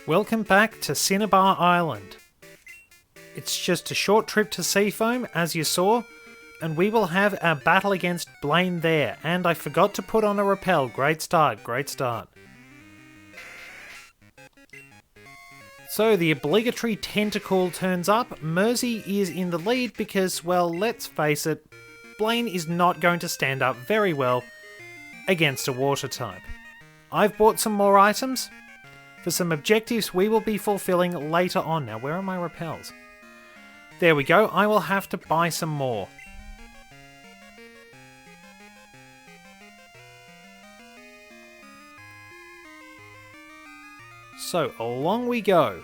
Welcome back to Cinnabar Island. It's just a short trip to Seafoam, as you saw, and we will have our battle against Blaine there. And I forgot to put on a rappel. Great start, great start. So the obligatory tentacle turns up. Mersey is in the lead because, well, let's face it, Blaine is not going to stand up very well against a water type. I've bought some more items for some objectives we will be fulfilling later on. Now, where are my repels? There we go. I will have to buy some more. So, along we go.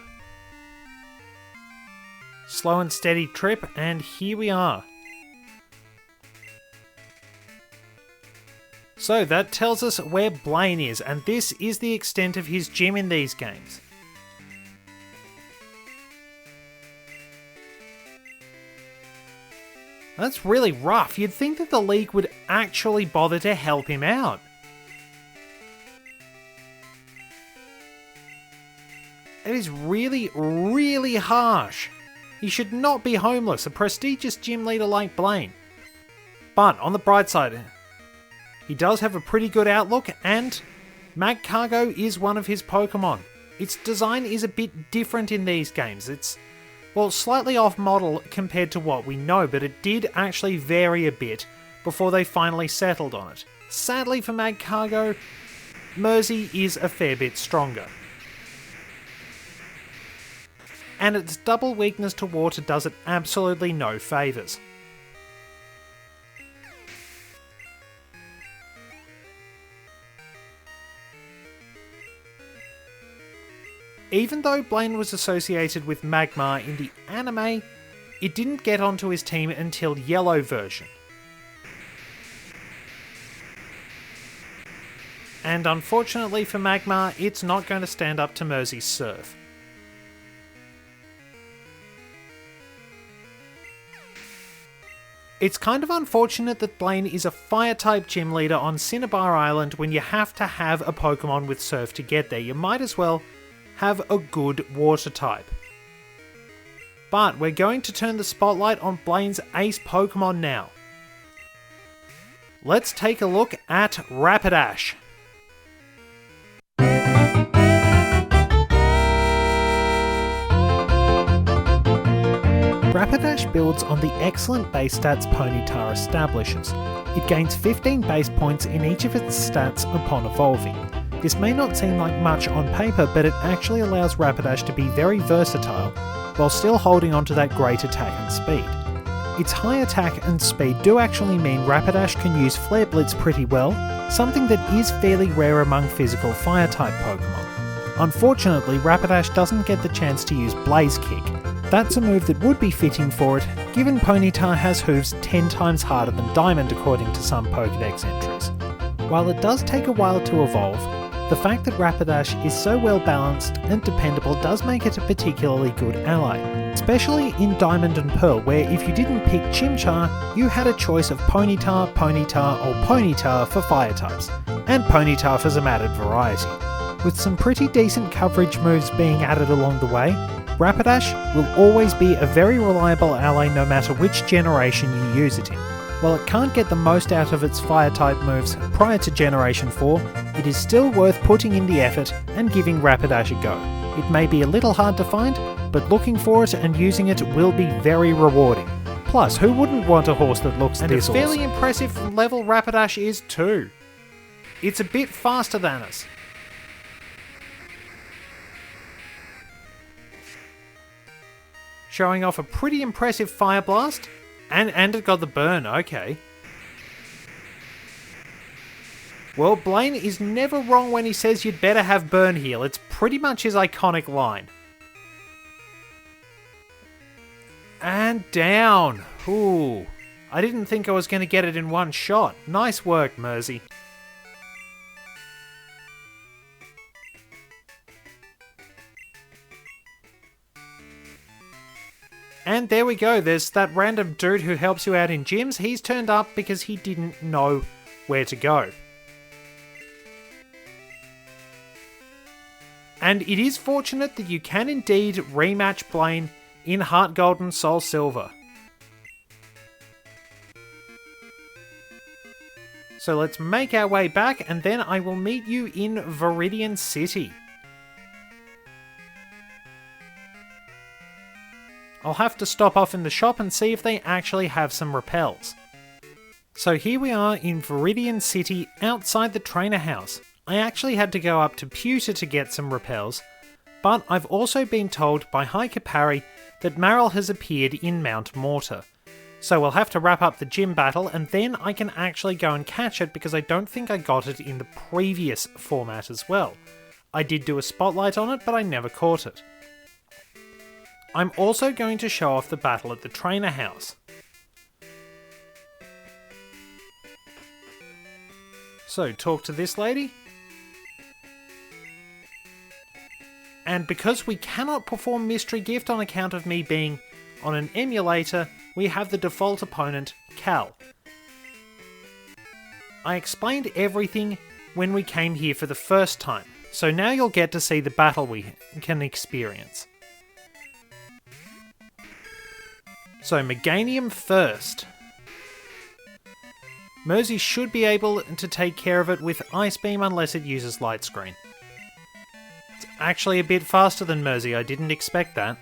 Slow and steady trip, and here we are. So that tells us where Blaine is, and this is the extent of his gym in these games. That's really rough. You'd think that the league would actually bother to help him out. It is really, really harsh. He should not be homeless, a prestigious gym leader like Blaine. But on the bright side, he does have a pretty good outlook, and Magcargo is one of his Pokemon. Its design is a bit different in these games. It's, well, slightly off model compared to what we know, but it did actually vary a bit before they finally settled on it. Sadly for Magcargo, Mersey is a fair bit stronger. And its double weakness to water does it absolutely no favours. Even though Blaine was associated with Magmar in the anime, it didn't get onto his team until Yellow version. And unfortunately for Magmar, it's not going to stand up to Mersey's Surf. It's kind of unfortunate that Blaine is a Fire-type gym leader on Cinnabar Island when you have to have a Pokemon with Surf to get there. You might as well have a good water type. But we're going to turn the spotlight on Blaine's ace Pokemon now. Let's take a look at Rapidash. Rapidash builds on the excellent base stats Ponyta establishes. It gains 15 base points in each of its stats upon evolving. This may not seem like much on paper, but it actually allows Rapidash to be very versatile, while still holding onto that great attack and speed. Its high attack and speed do actually mean Rapidash can use Flare Blitz pretty well, something that is fairly rare among physical Fire-type Pokemon. Unfortunately, Rapidash doesn't get the chance to use Blaze Kick. That's a move that would be fitting for it, given Ponyta has hooves 10 times harder than Diamond according to some Pokédex entries. While it does take a while to evolve, the fact that Rapidash is so well balanced and dependable does make it a particularly good ally, especially in Diamond and Pearl, where if you didn't pick Chimchar, you had a choice of Ponyta, Ponyta or Ponyta for Fire types, and Ponyta for some added variety. With some pretty decent coverage moves being added along the way, Rapidash will always be a very reliable ally no matter which generation you use it in. While it can't get the most out of its Fire-type moves prior to Generation 4, it is still worth putting in the effort and giving Rapidash a go. It may be a little hard to find, but looking for it and using it will be very rewarding. Plus, who wouldn't want a horse that looks this awesome? And it's fairly impressive level Rapidash is too. It's a bit faster than us. Showing off a pretty impressive Fire Blast. And it got the burn, okay. Well, Blaine is never wrong when he says you'd better have Burn Heal. It's pretty much his iconic line. And down. Ooh. I didn't think I was going to get it in one shot. Nice work, Mersey. And there we go, there's that random dude who helps you out in gyms. He's turned up because he didn't know where to go. And it is fortunate that you can indeed rematch Blaine in Heart Gold and Soul Silver. So let's make our way back, and then I will meet you in Viridian City. I'll have to stop off in the shop and see if they actually have some repels. So here we are in Viridian City, outside the trainer house. I actually had to go up to Pewter to get some repels, but I've also been told by High Capari that Marill has appeared in Mount Mortar. So we'll have to wrap up the gym battle, and then I can actually go and catch it, because I don't think I got it in the previous format as well. I did do a spotlight on it, but I never caught it. I'm also going to show off the battle at the trainer house. So, talk to this lady. And because we cannot perform Mystery Gift on account of me being on an emulator, we have the default opponent, Cal. I explained everything when we came here for the first time, so now you'll get to see the battle we can experience. So, Meganium first. Mersey should be able to take care of it with Ice Beam unless it uses Light Screen. It's actually a bit faster than Mersey, I didn't expect that.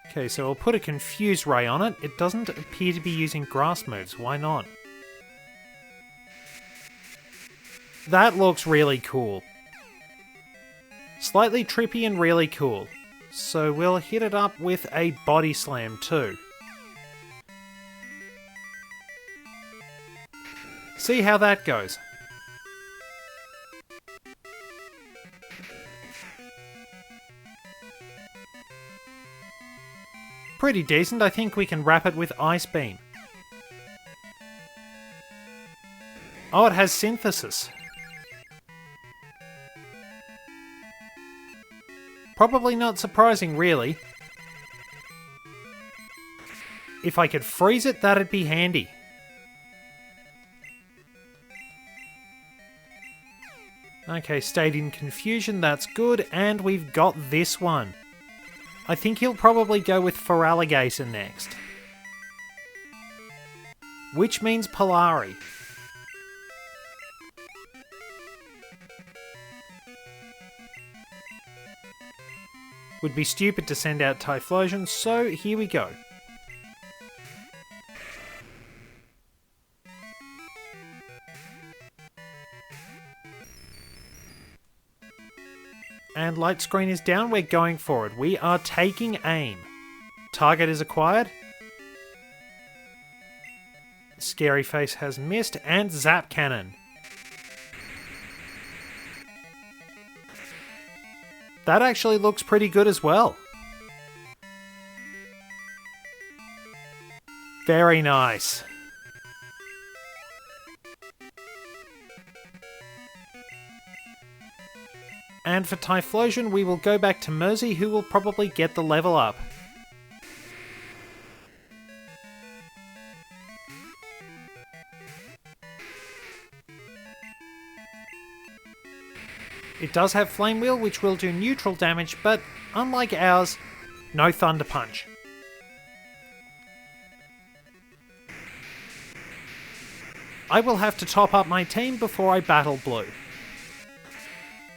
Okay, so I'll put a Confuse Ray on it. It doesn't appear to be using grass moves, why not? That looks really cool. Slightly trippy and really cool. So we'll hit it up with a Body Slam too. See how that goes. Pretty decent, I think we can wrap it with Ice Beam. Oh, it has Synthesis. Probably not surprising, really. If I could freeze it, that'd be handy. Okay, stayed in confusion, that's good, and we've got this one. I think he'll probably go with Feraligatr next. Which means Polari. Would be stupid to send out Typhlosion, so here we go. And Light Screen is down, we're going for it. We are taking aim. Target is acquired. Scary Face has missed, and Zap Cannon. That actually looks pretty good as well. Very nice. And for Typhlosion, we will go back to Mersey, who will probably get the level up. It does have Flame Wheel, which will do neutral damage, but unlike ours, no Thunder Punch. I will have to top up my team before I battle Blue.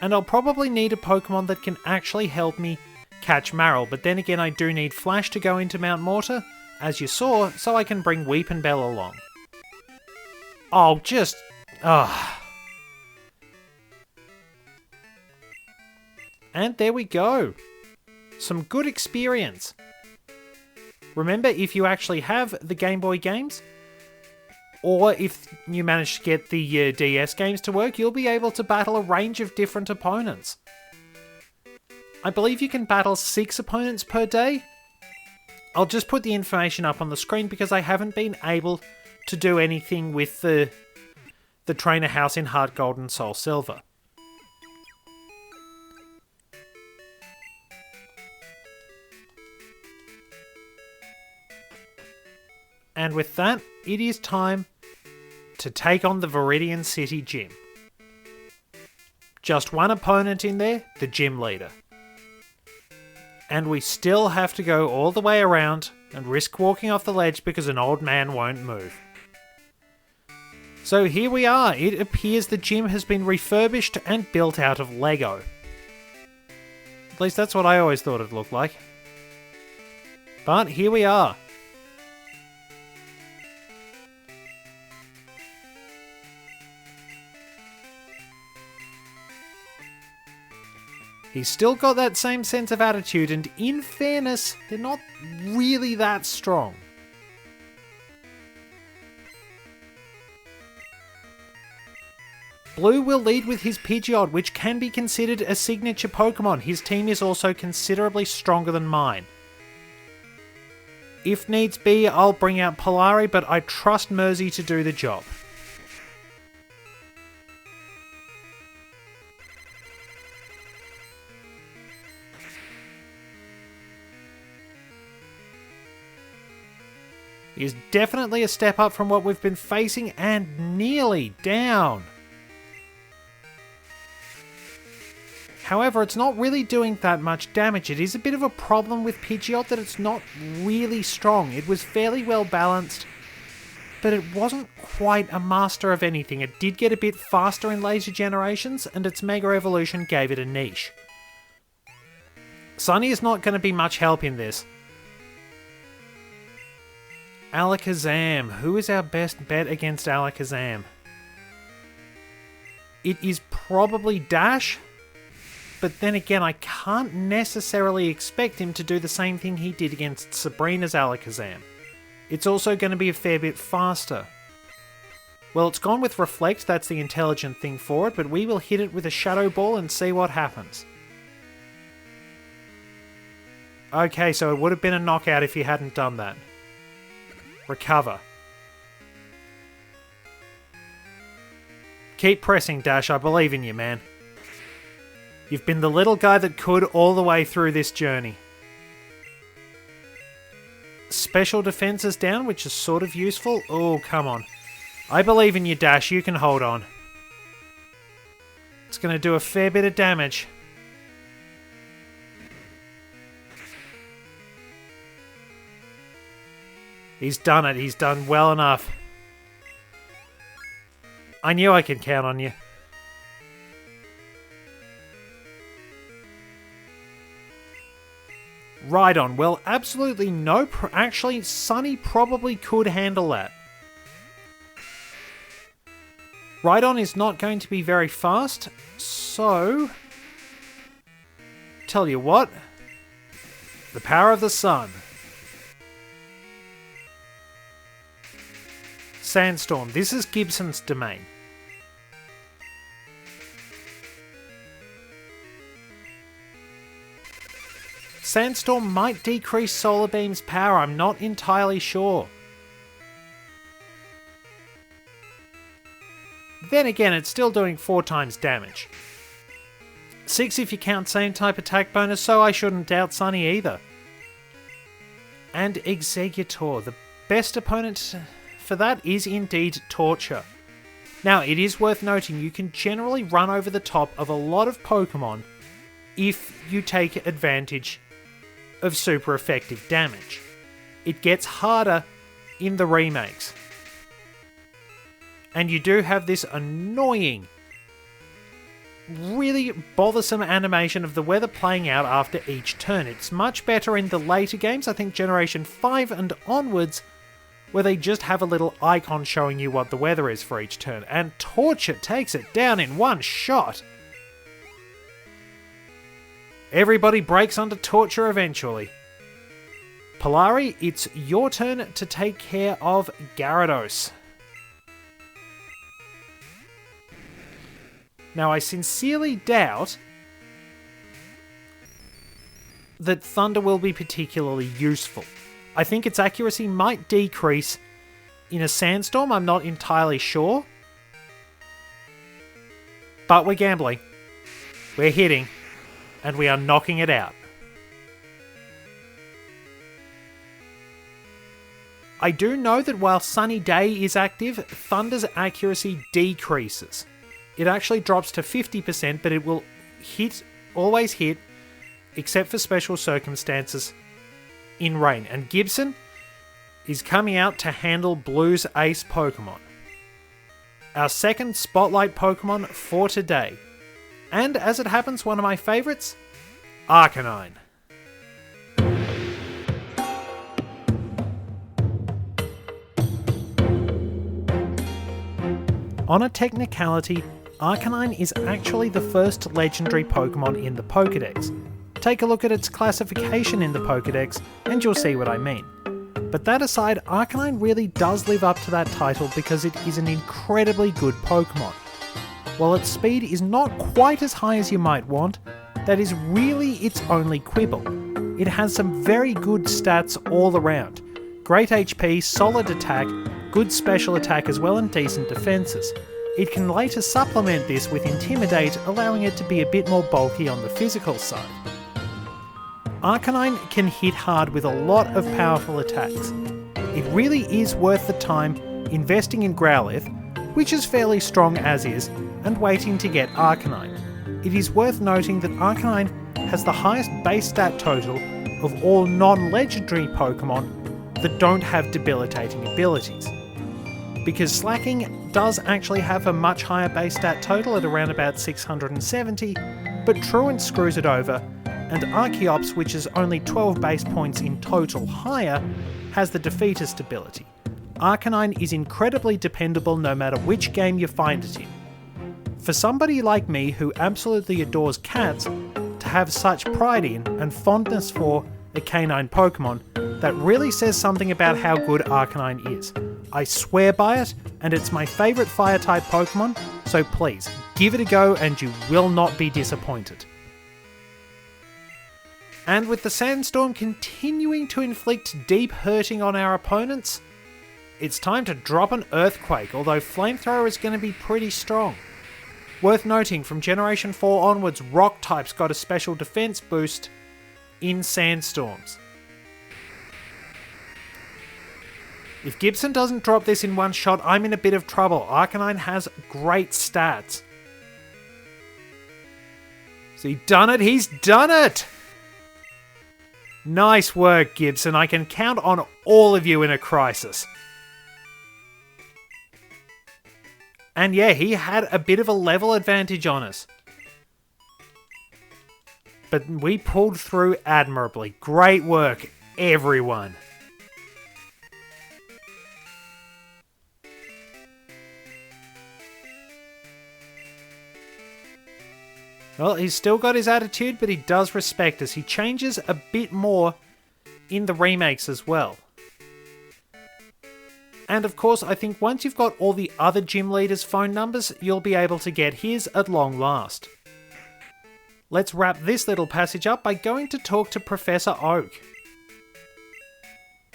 And I'll probably need a Pokemon that can actually help me catch Marill, but then again I do need Flash to go into Mount Mortar, as you saw, so I can bring Weepinbell along. Oh, just... And there we go. Some good experience. Remember, if you actually have the Game Boy games, or if you manage to get the DS games to work, you'll be able to battle a range of different opponents. I believe you can battle 6 opponents per day. I'll just put the information up on the screen because I haven't been able to do anything with the trainer house in Heart Gold and Soul Silver. And with that, it is time to take on the Viridian City Gym. Just one opponent in there, the gym leader. And we still have to go all the way around and risk walking off the ledge because an old man won't move. So here we are. It appears the gym has been refurbished and built out of Lego. At least that's what I always thought it looked like. But here we are. He's still got that same sense of attitude, and in fairness, they're not really that strong. Blue will lead with his Pidgeot, which can be considered a signature Pokemon. His team is also considerably stronger than mine. If needs be, I'll bring out Polari, but I trust Mersey to do the job. He is definitely a step up from what we've been facing, and nearly down. However, it's not really doing that much damage. It is a bit of a problem with Pidgeot that it's not really strong. It was fairly well balanced, but it wasn't quite a master of anything. It did get a bit faster in later generations, and its Mega Evolution gave it a niche. Sunny is not going to be much help in this. Alakazam. Who is our best bet against Alakazam? It is probably Dash. But then again, I can't necessarily expect him to do the same thing he did against Sabrina's Alakazam. It's also going to be a fair bit faster. Well, it's gone with Reflect, that's the intelligent thing for it, but we will hit it with a Shadow Ball and see what happens. Okay, so it would have been a knockout if he hadn't done that. Recover. Keep pressing, Dash, I believe in you, man. You've been the little guy that could all the way through this journey. Special defense is down, which is sort of useful. Oh, come on. I believe in you, Dash. You can hold on. It's going to do a fair bit of damage. He's done it. He's done well enough. I knew I could count on you. Right on. Well, absolutely no... Actually, Sunny probably could handle that. Right on is not going to be very fast, so... Tell you what. The power of the sun. Sandstorm. This is Gibson's domain. Sandstorm might decrease Solar Beam's power, I'm not entirely sure. Then again, it's still doing 4 times damage. 6 if you count same type attack bonus, so I shouldn't doubt Sunny either. And Exeggutor, the best opponent for that is indeed Torture. Now, it is worth noting you can generally run over the top of a lot of Pokemon if you take advantage of super effective damage. It gets harder in the remakes. And you do have this annoying, really bothersome animation of the weather playing out after each turn. It's much better in the later games, I think Generation 5 and onwards, where they just have a little icon showing you what the weather is for each turn. And Torture takes it down in one shot. Everybody breaks under Torture eventually. Polari, it's your turn to take care of Gyarados. Now, I sincerely doubt that Thunder will be particularly useful. I think its accuracy might decrease in a Sandstorm, I'm not entirely sure. But we're gambling. We're hitting. And we are knocking it out. I do know that while Sunny Day is active, Thunder's accuracy decreases. It actually drops to 50%, but it will always hit, except for special circumstances, in rain. And Gibson is coming out to handle Blue's ace Pokemon. Our second Spotlight Pokemon for today. And as it happens, one of my favourites, Arcanine. On a technicality, Arcanine is actually the first legendary Pokemon in the Pokédex. Take a look at its classification in the Pokédex and you'll see what I mean. But that aside, Arcanine really does live up to that title because it is an incredibly good Pokemon. While its speed is not quite as high as you might want, that is really its only quibble. It has some very good stats all around. Great HP, solid attack, good special attack as well, and decent defences. It can later supplement this with Intimidate, allowing it to be a bit more bulky on the physical side. Arcanine can hit hard with a lot of powerful attacks. It really is worth the time investing in Growlithe, which is fairly strong as is, and waiting to get Arcanine. It is worth noting that Arcanine has the highest base stat total of all non-legendary Pokemon that don't have debilitating abilities. Because Slacking does actually have a much higher base stat total at around about 670, but Truant screws it over, and Archeops, which is only 12 base points in total higher, has the Defeatist ability. Arcanine is incredibly dependable no matter which game you find it in. For somebody like me who absolutely adores cats, to have such pride in and fondness for a canine Pokemon, that really says something about how good Arcanine is. I swear by it, and it's my favourite Fire-type Pokemon, so please, give it a go and you will not be disappointed. And with the Sandstorm continuing to inflict deep hurting on our opponents, it's time to drop an Earthquake, although Flamethrower is going to be pretty strong. Worth noting, from Generation 4 onwards, Rock types got a special defense boost in Sandstorms. If Gibson doesn't drop this in one shot, I'm in a bit of trouble. Arcanine has great stats. Has he done it? He's done it! Nice work, Gibson. I can count on all of you in a crisis. And yeah, he had a bit of a level advantage on us. But we pulled through admirably. Great work, everyone. Well, he's still got his attitude, but he does respect us. He changes a bit more in the remakes as well. And of course, I think once you've got all the other gym leaders' phone numbers, you'll be able to get his at long last. Let's wrap this little passage up by going to talk to Professor Oak.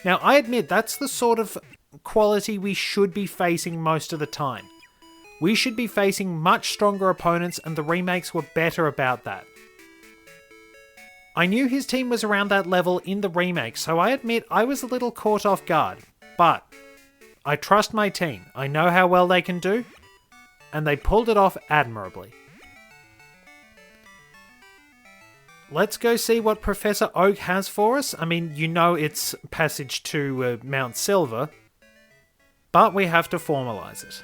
Now, I admit that's the sort of quality we should be facing most of the time. We should be facing much stronger opponents, and the remakes were better about that. I knew his team was around that level in the remake, so I admit I was a little caught off guard. But I trust my team. I know how well they can do, and they pulled it off admirably. Let's go see what Professor Oak has for us. I mean, you know it's passage to Mount Silver, but we have to formalise it.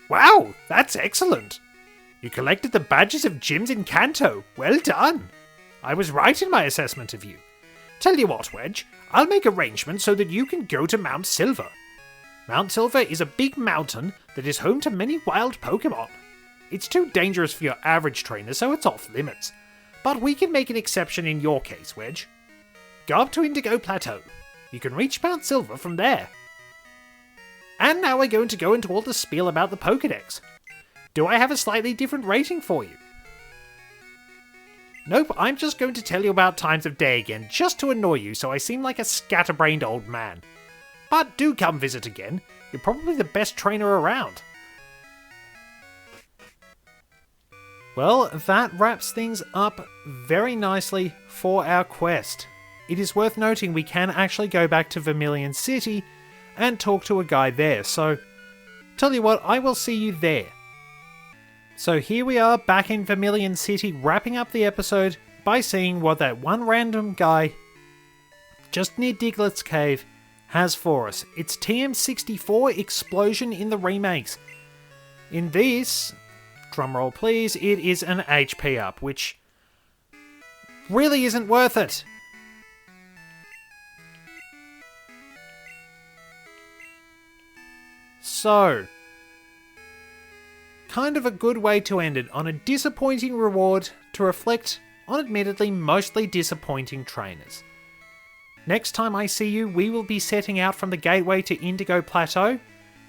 Wow, that's excellent! You collected the badges of gyms in Kanto. Well done! I was right in my assessment of you. Tell you what, Wedge, I'll make arrangements so that you can go to Mount Silver. Mount Silver is a big mountain that is home to many wild Pokemon. It's too dangerous for your average trainer, so it's off limits. But we can make an exception in your case, Wedge. Go up to Indigo Plateau. You can reach Mount Silver from there. And now we're going to go into all the spiel about the Pokédex. Do I have a slightly different rating for you? Nope, I'm just going to tell you about times of day again, just to annoy you so I seem like a scatterbrained old man. But do come visit again. You're probably the best trainer around. Well, that wraps things up very nicely for our quest. It is worth noting we can actually go back to Vermilion City and talk to a guy there, so tell you what, I will see you there. So here we are back in Vermilion City, wrapping up the episode by seeing what that one random guy just near Diglett's Cave has for us. It's TM64 Explosion in the remakes. In this, drumroll please, it is an HP up, which really isn't worth it. So, kind of a good way to end it, on a disappointing reward to reflect on admittedly mostly disappointing trainers. Next time I see you, we will be setting out from the gateway to Indigo Plateau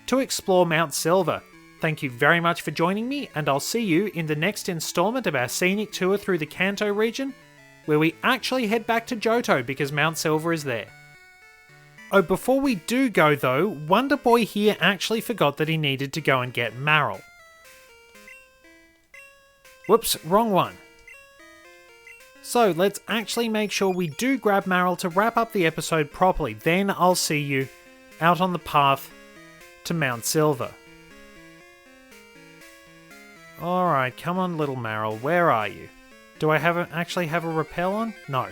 to explore Mount Silver. Thank you very much for joining me, and I'll see you in the next installment of our scenic tour through the Kanto region, where we actually head back to Johto because Mount Silver is there. Oh, before we do go though, Wonder Boy here actually forgot that he needed to go and get Marill. Whoops, wrong one. So let's actually make sure we do grab Marill to wrap up the episode properly. Then I'll see you out on the path to Mount Silver. Alright, come on little Marill, where are you? Do I actually have a rappel on? No.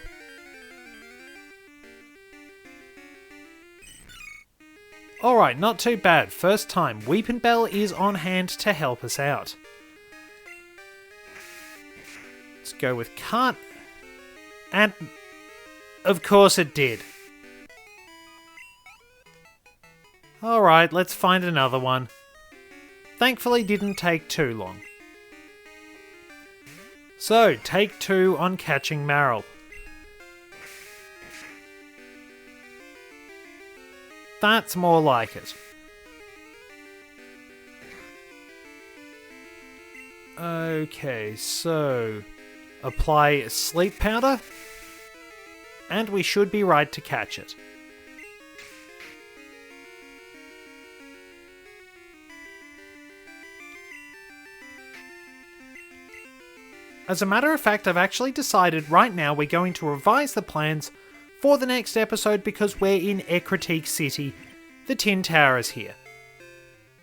Alright, not too bad. First time. Weepinbell is on hand to help us out. Let's go with Cart. And of course it did. Alright, let's find another one. Thankfully didn't take too long. So, take 2 on catching Marill. That's more like it. Okay, so apply sleep powder, and we should be right to catch it. As a matter of fact, I've actually decided right now we're going to revise the plans for the next episode because we're in Ekritique City. The Tin Tower is here.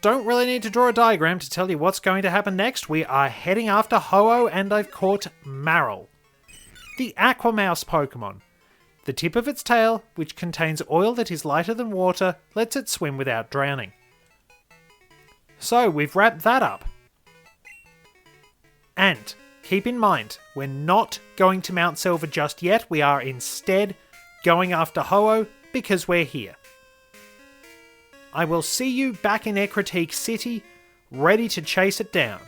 Don't really need to draw a diagram to tell you what's going to happen next. We are heading after Ho-Oh and I've caught Marill, the Aquamouse Pokemon. The tip of its tail, which contains oil that is lighter than water, lets it swim without drowning. So we've wrapped that up. And keep in mind, we're not going to Mount Silver just yet. We are instead going after Ho-Oh because we're here. I will see you back in Ekritique City, ready to chase it down.